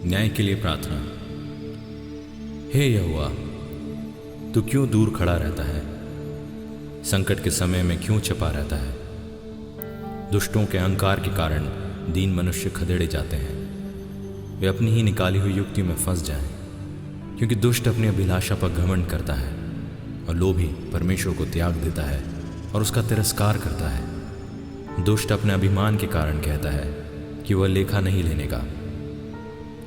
न्याय के लिए प्रार्थना। हे यहोवा, तू क्यों दूर खड़ा रहता है? संकट के समय में क्यों छिपा रहता है? दुष्टों के अहंकार के कारण दीन मनुष्य खदेड़े जाते हैं। वे अपनी ही निकाली हुई युक्ति में फंस जाएं, क्योंकि दुष्ट अपनी अभिलाषा पर घमंड करता है और लोभी परमेश्वर को त्याग देता है और उसका तिरस्कार करता है। दुष्ट अपने अभिमान के कारण कहता है कि वह लेखा नहीं लेने का।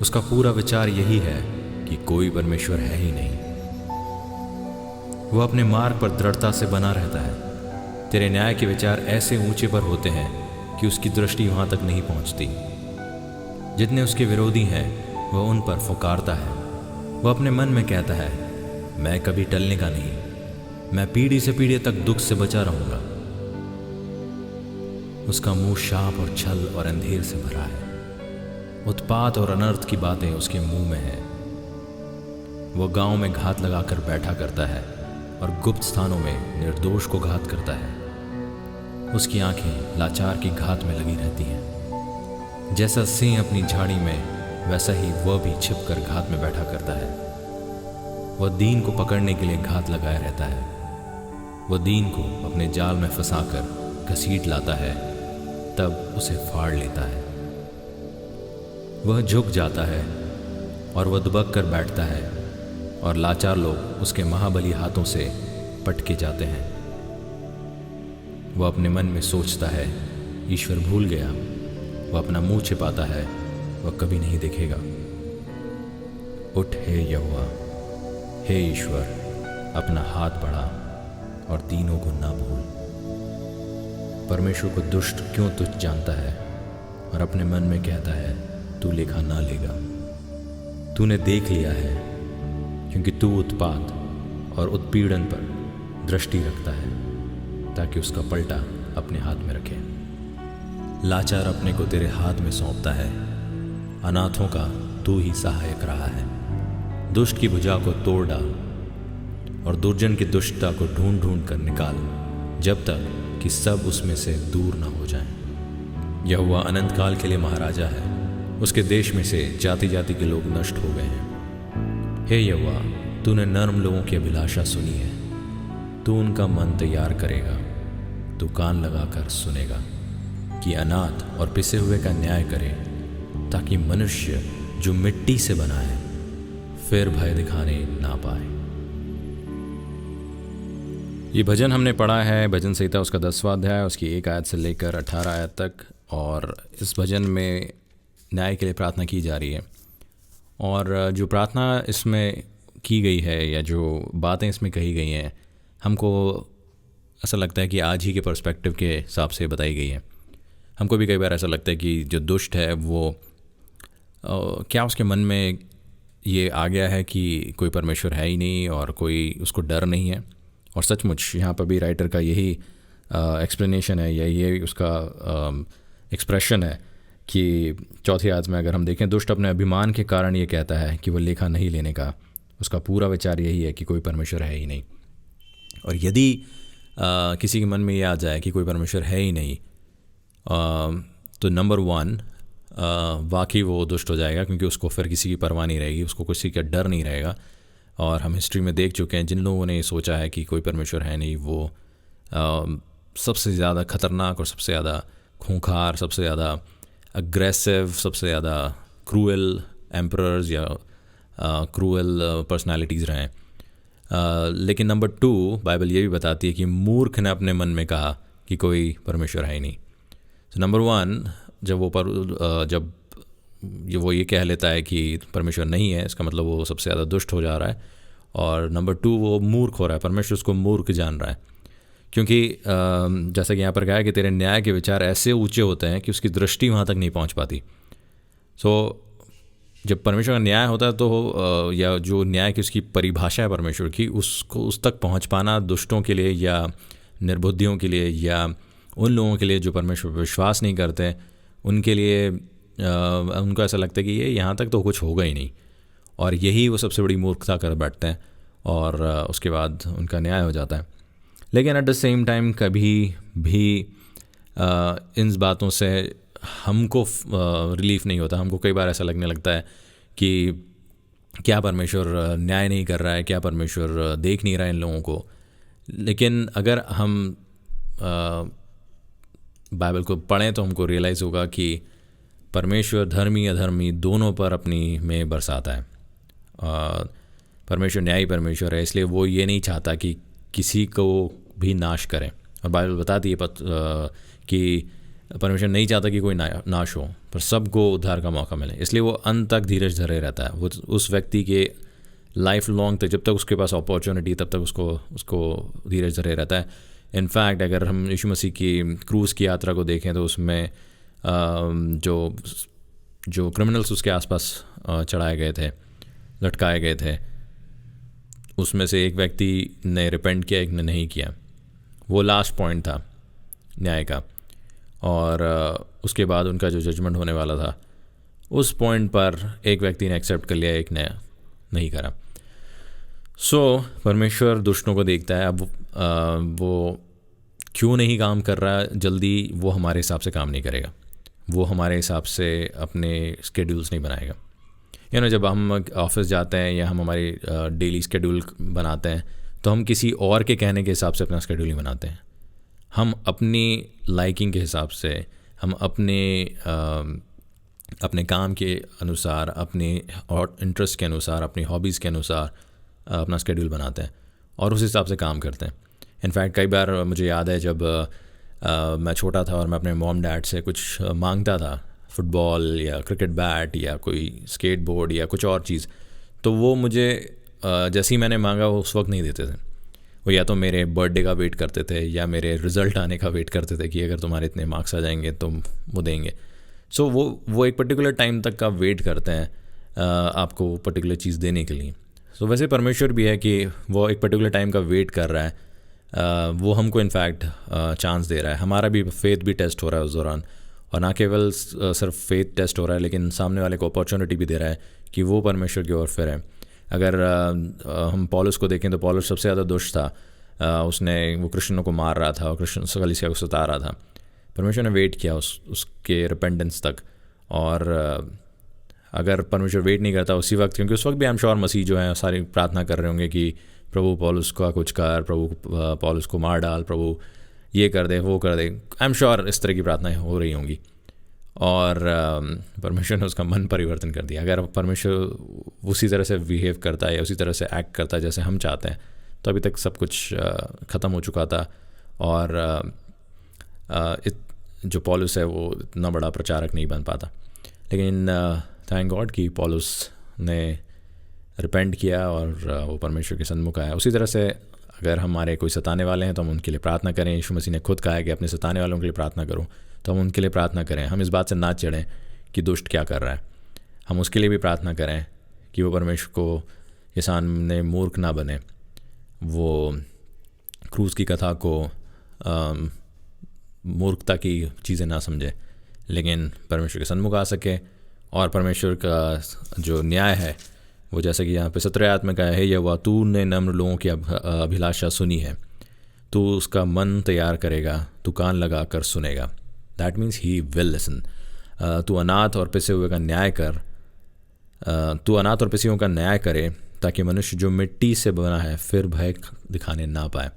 उसका पूरा विचार यही है कि कोई परमेश्वर है ही नहीं। वह अपने मार्ग पर दृढ़ता से बना रहता है। तेरे न्याय के विचार ऐसे ऊंचे पर होते हैं कि उसकी दृष्टि वहां तक नहीं पहुंचती। जितने उसके विरोधी हैं वह उन पर फुकारता है। वह अपने मन में कहता है, मैं कभी टलने का नहीं, मैं पीढ़ी से पीढ़ी तक दुख से बचा रहूंगा। उसका मुंह शाप और छल और अंधेर से भरा है। उत्पात और अनर्थ की बातें उसके मुंह में है। वह गांव में घात लगाकर बैठा करता है और गुप्त स्थानों में निर्दोष को घात करता है। उसकी आंखें लाचार की घात में लगी रहती हैं। जैसा सिंह अपनी झाड़ी में, वैसा ही वह भी छिपकर घात में बैठा करता है। वह दीन को पकड़ने के लिए घात लगाए रहता है। वह दीन को अपने जाल में फंसाकर घसीट लाता है, तब उसे फाड़ लेता है। वह झुक जाता है और वह दुबक कर बैठता है और लाचार लोग उसके महाबली हाथों से पटके जाते हैं। वह अपने मन में सोचता है, ईश्वर भूल गया। वह अपना मुंह छिपाता है, वह कभी नहीं देखेगा। उठ हे यहोवा, हे ईश्वर, अपना हाथ बढ़ा और दीनों को ना भूल। परमेश्वर को दुष्ट क्यों तुच्छ जानता है और अपने मन में कहता है, तू लेखा ना लेगा। तूने देख लिया है, क्योंकि तू उत्पात और उत्पीड़न पर दृष्टि रखता है, ताकि उसका पलटा अपने हाथ में रखे। लाचार अपने को तेरे हाथ में सौंपता है। अनाथों का तू ही सहायक रहा है। दुष्ट की भुजा को तोड़ डाल और दुर्जन की दुष्टता को ढूंढ ढूंढ कर निकाल, जब तक कि सब उसमें से दूर न हो जाएं। यहोवा अनंत काल के लिए महाराजा है। उसके देश में से जाति जाति के लोग नष्ट हो गए हैं। हे यहोवा, तूने नर्म लोगों की अभिलाषा सुनी है। तू उनका मन तैयार करेगा। तू कान लगाकर सुनेगा कि अनाथ और पिसे हुए का न्याय करे, ताकि मनुष्य जो मिट्टी से बना है फिर भय दिखाने ना पाए। ये भजन हमने पढ़ा है भजन संहिता उसका 10वां अध्याय, उसकी 1 आयत से लेकर 18 आयत तक। और इस भजन में न्याय के लिए प्रार्थना की जा रही है। और जो प्रार्थना इसमें की गई है या जो बातें इसमें कही गई हैं, हमको ऐसा लगता है कि आज ही के पर्सपेक्टिव के हिसाब से बताई गई है। हमको भी कई बार ऐसा लगता है कि जो दुष्ट है वो क्या उसके मन में ये आ गया है कि कोई परमेश्वर है ही नहीं और कोई उसको डर नहीं है। और सचमुच यहाँ पर भी राइटर का यही एक्सप्लेनेशन है या ये उसका एक्सप्रेशन है कि 4th आयत में अगर हम देखें, दुष्ट अपने अभिमान के कारण ये कहता है कि वह लेखा नहीं लेने का। उसका पूरा विचार यही है कि कोई परमेश्वर है ही नहीं। और यदि किसी के मन में ये आ जाए कि कोई परमेश्वर है ही नहीं, तो नंबर 1 वाकई वो दुष्ट हो जाएगा, क्योंकि उसको फिर किसी की परवाह नहीं रहेगी, उसको किसी का डर नहीं रहेगा। और हम हिस्ट्री में देख चुके हैं, जिन लोगों ने सोचा है कि कोई परमेश्वर है नहीं, वो सबसे ज़्यादा खतरनाक और सबसे ज़्यादा खूंखार, सबसे ज़्यादा अग्रेसिव, सबसे ज़्यादा क्रूएल एम्परर्स या क्रूएल पर्सनालिटीज़ रहे हैं। लेकिन नंबर 2 बाइबल ये भी बताती है कि मूर्ख ने अपने मन में कहा कि कोई परमेश्वर है ही नहीं। तो नंबर 1 जब वो ये कह लेता है कि परमेश्वर नहीं है, इसका मतलब वो सबसे ज़्यादा दुष्ट हो जा रहा है। और नंबर 2 वो मूर्ख हो रहा है, परमेश्वर उसको मूर्ख जान रहा है। क्योंकि जैसा कि यहाँ पर कहा है कि तेरे न्याय के विचार ऐसे ऊंचे होते हैं कि उसकी दृष्टि वहाँ तक नहीं पहुँच पाती। जब परमेश्वर का न्याय होता है तो या जो न्याय की उसकी परिभाषा है परमेश्वर की, उसको उस तक पहुँच पाना दुष्टों के लिए या निर्बुद्धियों के लिए या उन लोगों के लिए जो परमेश्वर पर विश्वास नहीं करते, उनके लिए उनको ऐसा लगता है कि ये यहाँ तक तो कुछ होगा ही नहीं, और यही वो सबसे बड़ी मूर्खता कर बैठते हैं और उसके बाद उनका न्याय हो जाता है। लेकिन एट द सेम टाइम कभी भी इन बातों से हमको रिलीफ नहीं होता। हमको कई बार ऐसा लगने लगता है कि क्या परमेश्वर न्याय नहीं कर रहा है, क्या परमेश्वर देख नहीं रहा है इन लोगों को। लेकिन अगर हम बाइबल को पढ़ें तो हमको रियलाइज़ होगा कि परमेश्वर धर्मी अधर्मी दोनों पर अपनी में बरसाता है। परमेश्वर न्यायी परमेश्वर है, इसलिए वो ये नहीं चाहता कि किसी को भी नाश करें। और बाइबल बताती है कि परमेश्वर नहीं चाहता कि कोई नाश हो, पर सबको उद्धार का मौका मिले। इसलिए वो अंत तक धीरज धरे रहता है। वो उस व्यक्ति के लाइफ लॉन्ग तक, जब तक उसके पास अपॉर्चुनिटी, तब तक उसको धीरज धरे रहता है। इनफैक्ट अगर हम यीशु मसीह की क्रूज़ की यात्रा को देखें तो उसमें जो क्रिमिनल्स उसके आसपास चढ़ाए गए थे, लटकाए गए थे, उसमें से एक व्यक्ति ने रिपेंट किया, एक ने नहीं किया। वो लास्ट पॉइंट था न्याय का। और उसके बाद उनका जो जजमेंट होने वाला था, उस पॉइंट पर एक व्यक्ति ने एक्सेप्ट कर लिया, एक ने नहीं करा। परमेश्वर दुष्टों को देखता है। अब वो क्यों नहीं काम कर रहा है जल्दी, वो हमारे हिसाब से काम नहीं करेगा। वो हमारे हिसाब से अपने स्केड्यूल्स नहीं बनाएगा। जब हम ऑफिस जाते हैं या हम हमारी डेली स्केड्यूल बनाते हैं तो हम किसी और के कहने के हिसाब से अपना स्केड्यूल नहीं बनाते हैं। हम अपनी लाइकिंग के हिसाब से, हम अपने काम के अनुसार, अपने और इंटरेस्ट के अनुसार, अपनी हॉबीज़ के अनुसार अपना स्केड्यूल बनाते हैं और उस हिसाब से काम करते हैं। इनफैक्ट कई बार मुझे याद है जब मैं छोटा था और मैं अपने मॉम डैड से कुछ मांगता था, फुटबॉल या क्रिकेट बैट या कोई स्केट बोर्ड या कुछ और चीज़, तो वो मुझे जैसे ही मैंने मांगा वो उस वक्त नहीं देते थे। वो या तो मेरे बर्थडे का वेट करते थे या मेरे रिज़ल्ट आने का वेट करते थे कि अगर तुम्हारे इतने मार्क्स आ जाएंगे तो वो देंगे। सो वो एक पर्टिकुलर टाइम तक का वेट करते हैं आपको पर्टिकुलर चीज़ देने के लिए। सो वैसे परमेश्वर भी है कि वो एक पर्टिकुलर टाइम का वेट कर रहा है। वो हमको इनफैक्ट चांस दे रहा है। हमारा भी फेथ भी टेस्ट हो रहा है उस दौरान, और ना केवल सिर्फ फेथ टेस्ट हो रहा है लेकिन सामने वाले को अपॉर्चुनिटी भी दे रहा है कि वो परमेश्वर की ओर फिर है। अगर हम पौलुस को देखें तो पौलुस सबसे ज़्यादा दुष्ट था। उसने वो क्रिश्चियनों को मार रहा था और क्रिश्चियन कलीसिया को सता रहा था। परमेश्वर ने वेट किया उसके रिपेंटेंस तक। और अगर परमेश्वर वेट नहीं करता उसी वक्त, क्योंकि उस वक्त भी आई एम श्योर मसीह जो है सारी प्रार्थना कर रहे होंगे कि प्रभु पौलुस का कुछ कर, प्रभु पौलुस को मार डाल, प्रभु ये कर दे, वो कर दे। आई एम श्योर इस तरह की प्रार्थनाएं हो रही होंगी। और परमेश्वर ने उसका मन परिवर्तन कर दिया। अगर परमेश्वर उसी तरह से बिहेव करता है या उसी तरह से एक्ट करता है जैसे हम चाहते हैं, तो अभी तक सब कुछ ख़त्म हो चुका था। और जो पौलुस है वो इतना बड़ा प्रचारक नहीं बन पाता। लेकिन थैंक गॉड कि पौलुस ने रिपेंट किया और वो परमेश्वर के सन्मुख आया। उसी तरह से अगर हमारे कोई सताने वाले हैं तो हम उनके लिए प्रार्थना करें। यीशु मसीह ने खुद कहा है कि अपने सताने वालों के लिए प्रार्थना करो, तो हम उनके लिए प्रार्थना करें। हम इस बात से ना चिढ़ें कि दुष्ट क्या कर रहा है, हम उसके लिए भी प्रार्थना करें कि वो परमेश्वर को के सामने मूर्ख ना बने, वो क्रूज़ की कथा को मूर्खता की चीज़ें ना समझे, लेकिन परमेश्वर के सन्मुख आ सके। और परमेश्वर का जो न्याय है वो जैसा कि यहाँ पे 17 आयत में कहा है, यहोवा तूने नम्र लोगों की अभिलाषा सुनी है, तू उसका मन तैयार करेगा, तू कान लगा कर सुनेगा। That means he will listen. तू अनाथ और पिसे हुए का न्याय कर, तू अनाथ और पिसे हुए का न्याय करे, ताकि मनुष्य जो मिट्टी से बना है फिर भय दिखाने ना पाए।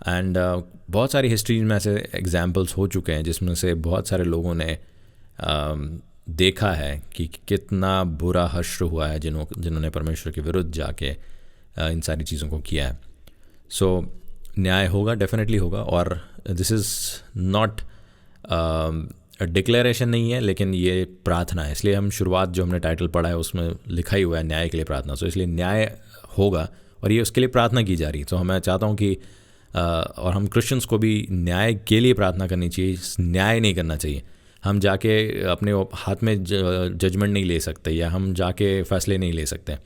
एंड बहुत सारी हिस्ट्रीज में ऐसे एग्जाम्पल्स हो चुके हैं जिसमें से बहुत सारे लोगों ने देखा है कि कितना बुरा हश्र हुआ है जिन्होंने परमेश्वर के विरुद्ध जाके इन सारी चीज़ों को किया है। सो न्याय होगा, डेफिनेटली होगा। और दिस इज़ नॉट डिक्लेरेशन नहीं है, लेकिन ये प्रार्थना है। इसलिए हम शुरुआत जो हमने टाइटल पढ़ा है उसमें लिखा ही हुआ है न्याय के लिए प्रार्थना। सो इसलिए न्याय होगा और ये उसके लिए प्रार्थना की जा रही है। तो मैं चाहता हूँ कि और हम क्रिश्चियंस को भी न्याय के लिए प्रार्थना करनी चाहिए, न्याय नहीं करना चाहिए। हम जाके अपने हाथ में जजमेंट नहीं ले सकते या हम जाके फैसले नहीं ले सकते।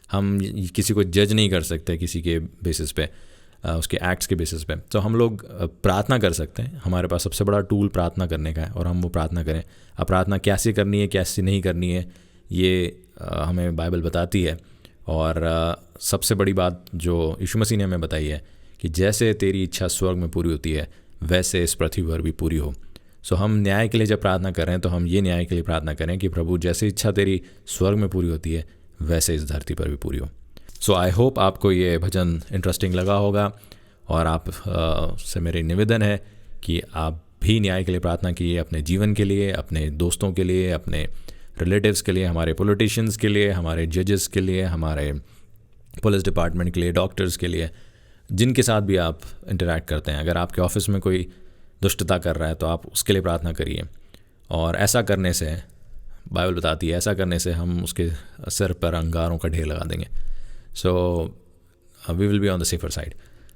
हम किसी को जज नहीं कर सकते किसी के बेसिस पे, उसके एक्ट्स के बेसिस पे। तो हम लोग प्रार्थना कर सकते हैं। हमारे पास सबसे बड़ा टूल प्रार्थना करने का है और हम वो प्रार्थना करें। अब प्रार्थना कैसे करनी है, कैसे नहीं करनी है, ये हमें बाइबल बताती है। और सबसे बड़ी बात जो यीशु मसीह ने हमें बताई है कि जैसे तेरी इच्छा स्वर्ग में पूरी होती है वैसे इस पृथ्वी पर भी पूरी हो। सो हम न्याय के लिए जब प्रार्थना कर रहे हैं तो हम ये न्याय के लिए प्रार्थना करें कि प्रभु जैसी इच्छा तेरी स्वर्ग में पूरी होती है वैसे इस धरती पर भी पूरी हो। सो आई होप आपको ये भजन इंटरेस्टिंग लगा होगा, और आप से मेरी निवेदन है कि आप भी न्याय के लिए प्रार्थना कीजिए, अपने जीवन के लिए, अपने दोस्तों के लिए, अपने रिलेटिव्स के लिए, हमारे पॉलिटिशियंस के लिए, हमारे जजेस के लिए, हमारे पुलिस डिपार्टमेंट के लिए, डॉक्टर्स के लिए, जिनके साथ भी आप इंटरैक्ट करते हैं। अगर आपके ऑफिस में कोई दुष्टता कर रहा है तो आप उसके लिए प्रार्थना करिए, और ऐसा करने से बाइबल बताती है, ऐसा करने से हम उसके सिर पर अंगारों का ढेर लगा देंगे। So we will be on the safer side.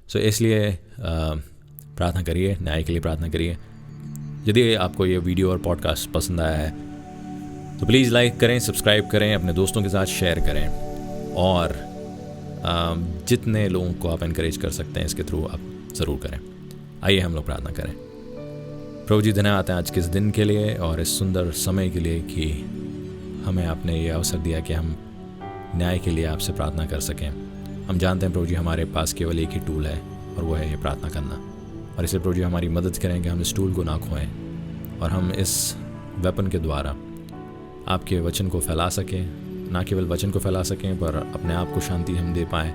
So इसलिए प्रार्थना करिए, न्याय के लिए प्रार्थना करिए। यदि आपको ये वीडियो और पॉडकास्ट पसंद आया है तो प्लीज़ लाइक करें, सब्सक्राइब करें, अपने दोस्तों के साथ शेयर करें, और जितने लोगों को आप इनकरेज कर सकते हैं इसके थ्रू आप ज़रूर करें। आइए हम लोग प्रार्थना करें। प्रभु जी, धन्यवाद है आज के इस दिन के लिए और इस सुंदर समय के लिए कि हमें आपने ये अवसर दिया कि हम न्याय के लिए आपसे प्रार्थना कर सकें। हम जानते हैं प्रभु जी हमारे पास केवल एक ही टूल है, और वो है ये प्रार्थना करना। और इसलिए प्रभु जी हमारी मदद करें कि हम इस टूल को ना खोएं, और हम इस वेपन के द्वारा आपके वचन को फैला सकें। ना केवल वचन को फैला सकें पर अपने आप को शांति हम दे पाएँ,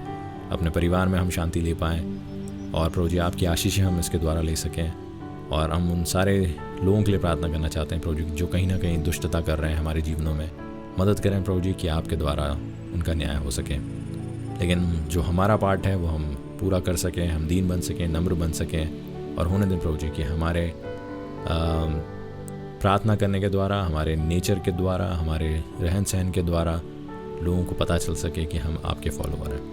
अपने परिवार में हम शांति ले पाएँ, और प्रभु जी आपकी आशीषें हम इसके द्वारा ले सकें। और हम उन सारे लोगों के लिए प्रार्थना करना चाहते हैं प्रभु जी जो कहीं ना कहीं दुष्टता कर रहे हैं हमारे जीवनों में। मदद करें प्रभु जी कि आपके द्वारा उनका न्याय हो सके, लेकिन जो हमारा पार्ट है वो हम पूरा कर सकें, हम दीन बन सकें, नम्र बन सकें। और होने दें प्रभु जी कि हमारे प्रार्थना करने के द्वारा, हमारे नेचर के द्वारा, हमारे रहन सहन के द्वारा लोगों को पता चल सके कि हम आपके फॉलोअर हैं।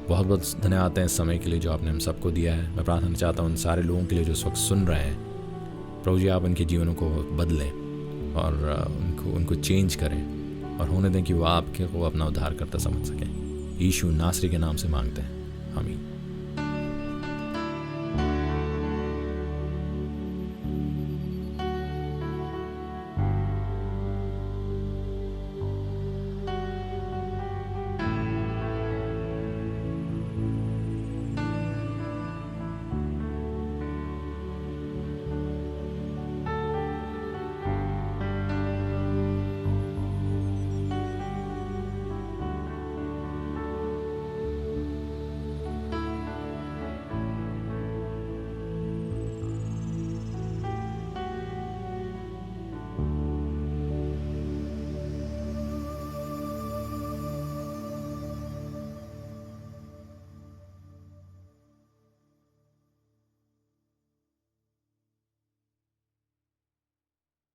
बहुत बहुत धन्यवाद है इस समय के लिए जो आपने हम सबको दिया है। मैं प्रार्थना चाहता हूँ उन सारे लोगों के लिए जो इस वक्त सुन रहे हैं, प्रभु जी आप उनके जीवनों को बदलें और उनको चेंज करें, और होने दें कि वो आपके को अपना उद्धार करता समझ सकें। यीशु नासरी के नाम से मांगते हैं, आमीन।